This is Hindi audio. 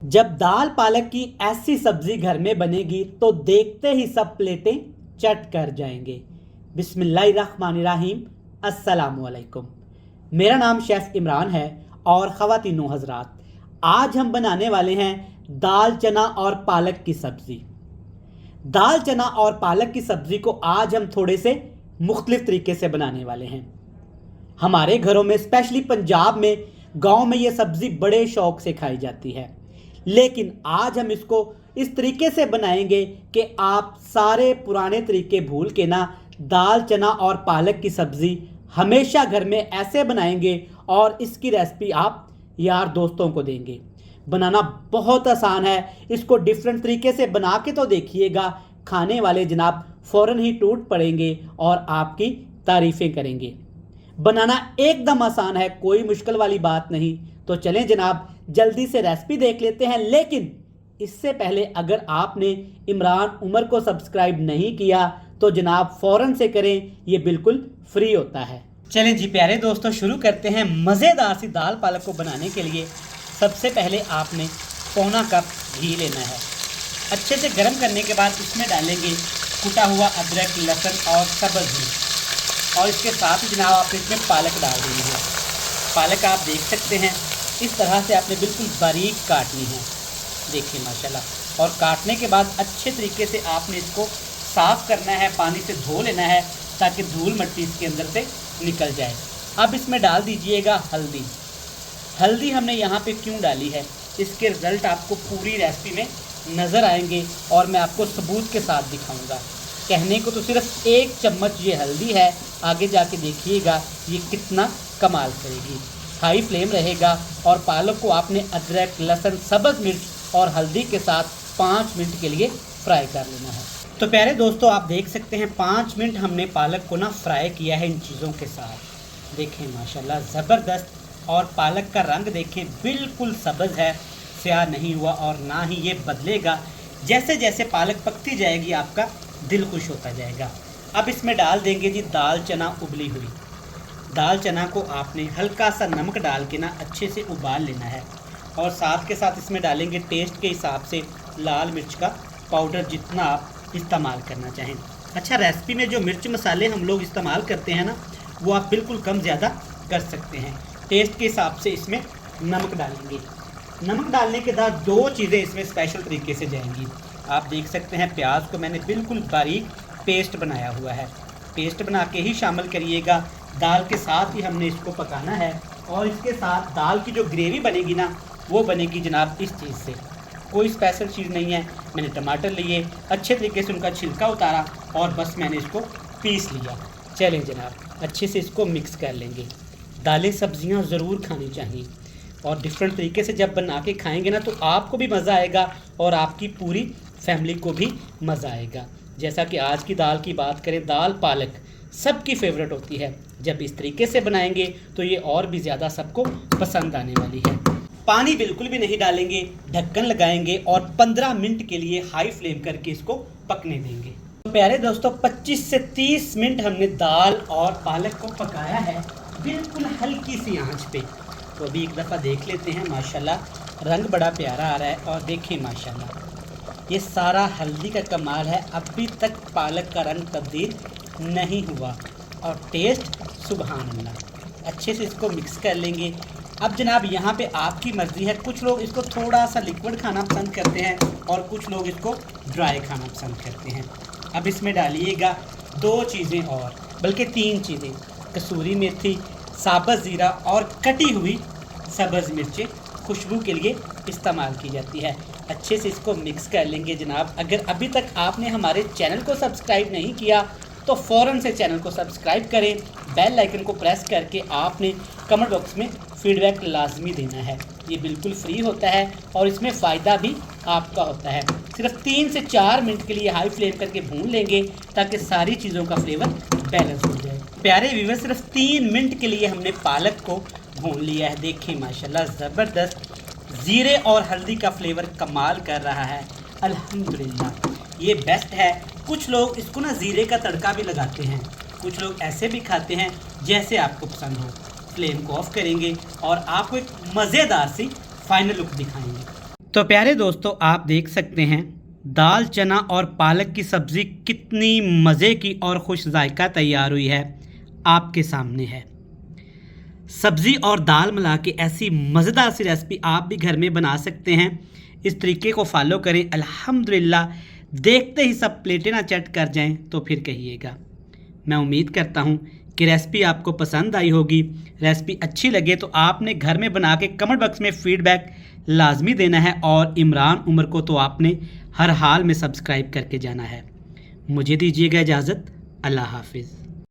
जब दाल पालक की ऐसी सब्जी घर में बनेगी तो देखते ही सब प्लेटें चट कर जाएंगे। बिस्मिल्लाहिर्रहमानिर्रहीम। अस्सलामुअलैकुम। मेरा नाम शेफ़ इमरान है और ख़वातीनो हज़रात, आज हम बनाने वाले हैं दाल चना और पालक की सब्ज़ी। दाल चना और पालक की सब्ज़ी को आज हम थोड़े से मुख्तलिफ तरीके से बनाने वाले हैं। हमारे घरों में स्पेशली पंजाब में, गांव में ये सब्ज़ी बड़े शौक से खाई जाती है, लेकिन आज हम इसको इस तरीके से बनाएंगे कि आप सारे पुराने तरीके भूल के ना दाल चना और पालक की सब्ज़ी हमेशा घर में ऐसे बनाएंगे और इसकी रेसिपी आप यार दोस्तों को देंगे। बनाना बहुत आसान है, इसको डिफरेंट तरीके से बना के तो देखिएगा, खाने वाले जनाब फ़ौरन ही टूट पड़ेंगे और आपकी तारीफ़ें करेंगे। बनाना एकदम आसान है, कोई मुश्किल वाली बात नहीं। तो चलें जनाब जल्दी से रेसिपी देख लेते हैं, लेकिन इससे पहले अगर आपने इमरान उमर को सब्सक्राइब नहीं किया तो जनाब फ़ौरन से करें, ये बिल्कुल फ्री होता है। चलें जी प्यारे दोस्तों, शुरू करते हैं। मज़ेदार सी दाल पालक को बनाने के लिए सबसे पहले आपने पौना कप घी लेना है। अच्छे से गर्म करने के बाद इसमें डालेंगे कुटा हुआ अदरक, लहसुन और सब्ज़ मिर्च, और इसके साथ ही जनाब आप इसमें पालक डाल देंगे। पालक आप देख सकते हैं इस तरह से आपने बिल्कुल बारीक काटनी है, देखिए माशाल्लाह। और काटने के बाद अच्छे तरीके से आपने इसको साफ़ करना है, पानी से धो लेना है ताकि धूल मिट्टी इसके अंदर से निकल जाए। अब इसमें डाल दीजिएगा हल्दी। हल्दी हमने यहाँ पे क्यों डाली है, इसके रिज़ल्ट आपको पूरी रेसिपी में नज़र आएंगे और मैं आपको सबूत के साथ दिखाऊँगा। कहने को तो सिर्फ 1 चम्मच ये हल्दी है, आगे जाके देखिएगा ये कितना कमाल करेगी। हाई फ्लेम रहेगा और पालक को आपने अदरक, लहसुन, सब्ज़ मिर्च और हल्दी के साथ 5 मिनट के लिए फ्राई कर लेना है। तो प्यारे दोस्तों आप देख सकते हैं 5 मिनट हमने पालक को ना फ्राई किया है इन चीज़ों के साथ। देखें माशाल्लाह ज़बरदस्त, और पालक का रंग देखें बिल्कुल सब्ज़ है, स्याह नहीं हुआ और ना ही ये बदलेगा। जैसे जैसे पालक पकती जाएगी आपका दिल खुश होता जाएगा। अब इसमें डाल देंगे जी दाल चना उबली हुई। दाल चना को आपने हल्का सा नमक डाल के ना अच्छे से उबाल लेना है, और साथ के साथ इसमें डालेंगे टेस्ट के हिसाब से लाल मिर्च का पाउडर, जितना आप इस्तेमाल करना चाहें। अच्छा, रेसिपी में जो मिर्च मसाले हम लोग इस्तेमाल करते हैं ना, वो आप बिल्कुल कम ज़्यादा कर सकते हैं। टेस्ट के हिसाब से इसमें नमक डालेंगे। नमक डालने के बाद 2 चीज़ें इसमें स्पेशल तरीके से जाएंगी। आप देख सकते हैं प्याज को मैंने बिल्कुल बारीक पेस्ट बनाया हुआ है, पेस्ट बना के ही शामिल करिएगा। दाल के साथ ही हमने इसको पकाना है, और इसके साथ दाल की जो ग्रेवी बनेगी ना, वो बनेगी जनाब इस चीज़ से। कोई स्पेशल चीज़ नहीं है। मैंने टमाटर लिए, अच्छे तरीके से उनका छिलका उतारा और बस मैंने इसको पीस लिया। चलें जनाब अच्छे से इसको मिक्स कर लेंगे। दालें सब्जियां ज़रूर खानी चाहिए, और डिफरेंट तरीके से जब बना के खाएंगे ना तो आपको भी मज़ा आएगा और आपकी पूरी फैमिली को भी मज़ा आएगा। जैसा कि आज की दाल की बात करें, दाल पालक सबकी फेवरेट होती है। जब इस तरीके से बनाएंगे तो ये और भी ज़्यादा सबको पसंद आने वाली है। पानी बिल्कुल भी नहीं डालेंगे, ढक्कन लगाएंगे और 15 मिनट के लिए हाई फ्लेम करके इसको पकने देंगे। तो प्यारे दोस्तों 25 से 30 मिनट हमने दाल और पालक को पकाया है बिल्कुल हल्की सी आंच पे। तो अभी एक दफ़ा देख लेते हैं, माशाल्लाह रंग बड़ा प्यारा आ रहा है। और देखें माशाल्लाह ये सारा हल्दी का कमाल है, अभी तक पालक का रंग तब्दील नहीं हुआ, और टेस्ट सुभान अल्लाह। अच्छे से इसको मिक्स कर लेंगे। अब जनाब यहाँ पे आपकी मर्ज़ी है, कुछ लोग इसको थोड़ा सा लिक्विड खाना पसंद करते हैं और कुछ लोग इसको ड्राई खाना पसंद करते हैं। अब इसमें डालिएगा 2 चीज़ें और, बल्कि 3 चीज़ें, कसूरी मेथी, साबुत ज़ीरा और कटी हुई सब्ज़ मिर्चें खुशबू के लिए इस्तेमाल की जाती है। अच्छे से इसको मिक्स कर लेंगे जनाब। अगर अभी तक आपने हमारे चैनल को सब्सक्राइब नहीं किया तो फ़ौरन से चैनल को सब्सक्राइब करें। बेल आइकन को प्रेस करके आपने कमेंट बॉक्स में फ़ीडबैक लाजमी देना है। ये बिल्कुल फ्री होता है और इसमें फ़ायदा भी आपका होता है। सिर्फ 3 से 4 मिनट के लिए हाई फ्लेम करके भून लेंगे ताकि सारी चीज़ों का फ्लेवर बैलेंस हो जाए। प्यारे व्यूअर्स, सिर्फ 3 मिनट के लिए हमने पालक को भून लिया है। देखिए माशाल्लाह ज़बरदस्त, ज़ीरे और हल्दी का फ्लेवर कमाल कर रहा है। अल्हम्दुलिल्लाह ये बेस्ट है। कुछ लोग इसको ना ज़ीरे का तड़का भी लगाते हैं, कुछ लोग ऐसे भी खाते हैं, जैसे आपको पसंद हो। फ्लेम को ऑफ करेंगे और आपको एक मज़ेदार सी फाइनल लुक दिखाएंगे। तो प्यारे दोस्तों, आप देख सकते हैं दाल चना और पालक की सब्ज़ी कितनी मज़े की और खुश जायका तैयार हुई है, आपके सामने है। सब्ज़ी और दाल मिला के ऐसी मज़ेदार सी रेसिपी आप भी घर में बना सकते हैं। इस तरीके को फॉलो करें, अल्हम्दुलिल्लाह देखते ही सब प्लेटें ना चट कर जाएं तो फिर कहिएगा। मैं उम्मीद करता हूं कि रेसिपी आपको पसंद आई होगी। रेसिपी अच्छी लगे तो आपने घर में बना के कमेंट बॉक्स में फ़ीडबैक लाजमी देना है, और इमरान उमर को तो आपने हर हाल में सब्सक्राइब करके जाना है। मुझे दीजिएगा इजाज़त। अल्लाह हाफिज़।